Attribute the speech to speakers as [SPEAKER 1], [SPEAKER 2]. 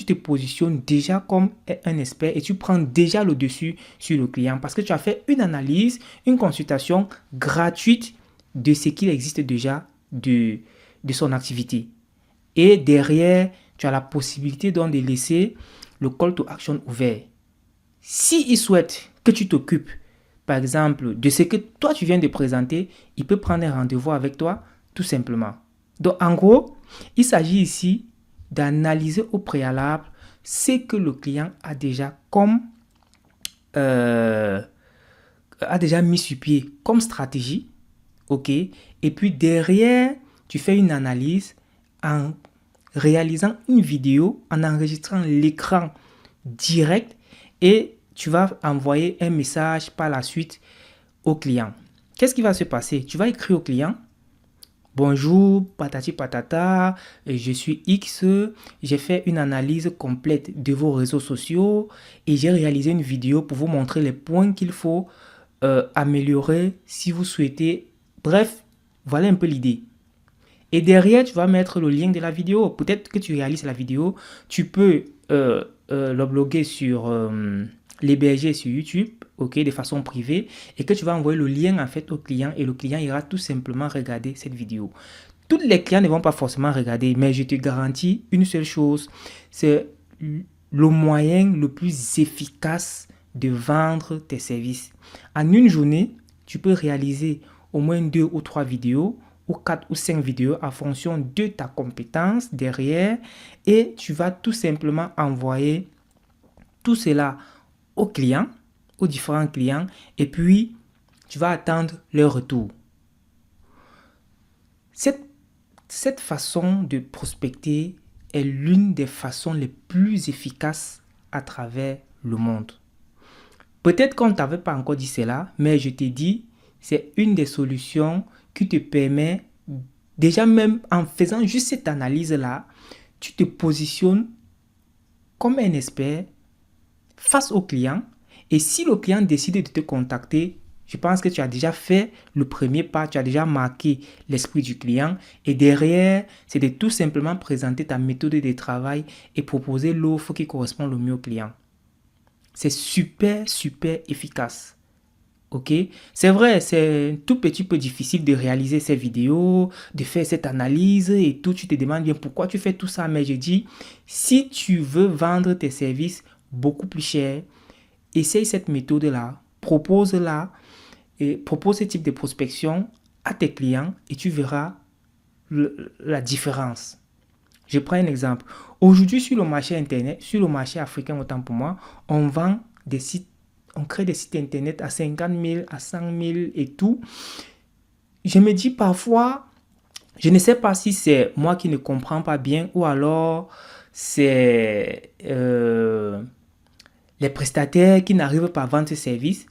[SPEAKER 1] te positionnes déjà comme un expert et tu prends déjà le dessus sur le client parce que tu as fait une analyse, une consultation gratuite de ce qu'il existe déjà de son activité. Et derrière, tu as la possibilité donc de laisser le call to action ouvert. S'il souhaite que tu t'occupes, par exemple, de ce que toi tu viens de présenter, il peut prendre un rendez-vous avec toi, tout simplement. Donc, en gros, il s'agit ici d'analyser au préalable ce que le client a déjà a déjà mis sur pied comme stratégie, ok? Et puis derrière, tu fais une analyse en réalisant une vidéo, en enregistrant l'écran direct et tu vas envoyer un message par la suite au client. Qu'est-ce qui va se passer? Tu vas écrire au client: bonjour, patati patata, je suis X, j'ai fait une analyse complète de vos réseaux sociaux et j'ai réalisé une vidéo pour vous montrer les points qu'il faut améliorer si vous souhaitez. Bref, voilà un peu l'idée. Et derrière, tu vas mettre le lien de la vidéo. Peut-être que tu réalises la vidéo, tu peux l'uploader sur l'héberger sur YouTube, ok, de façon privée, et que tu vas envoyer le lien en fait au client et le client ira tout simplement regarder cette vidéo. Tous les clients ne vont pas forcément regarder, mais je te garantis une seule chose, c'est le moyen le plus efficace de vendre tes services. En une journée, tu peux réaliser au moins 2 ou 3 vidéos ou 4 ou 5 vidéos en fonction de ta compétence derrière et tu vas tout simplement envoyer tout cela aux clients, aux différents clients et puis tu vas attendre leur retour. Cette façon de prospecter est l'une des façons les plus efficaces à travers le monde. Peut-être qu'on ne t'avait pas encore dit cela, mais je t'ai dit, c'est une des solutions qui te permet, déjà même en faisant juste cette analyse-là, tu te positionnes comme un expert face au client. Et si le client décide de te contacter, je pense que tu as déjà fait le premier pas, tu as déjà marqué l'esprit du client. Et derrière, c'est de tout simplement présenter ta méthode de travail et proposer l'offre qui correspond le mieux au client. C'est super, super efficace. Ok? C'est vrai, c'est un tout petit peu difficile de réaliser ces vidéos, de faire cette analyse et tout. Tu te demandes bien pourquoi tu fais tout ça. Mais je dis, si tu veux vendre tes services beaucoup plus cher, essaye cette méthode-là, propose-la et propose ce type de prospection à tes clients et tu verras la différence. Je prends un exemple. Aujourd'hui, sur le marché internet, sur le marché africain, autant pour moi, on vend des sites, on crée des sites internet à 50 000, à 100 000 et tout. Je me dis parfois, je ne sais pas si c'est moi qui ne comprends pas bien ou alors c'est les prestataires qui n'arrivent pas à vendre ce service.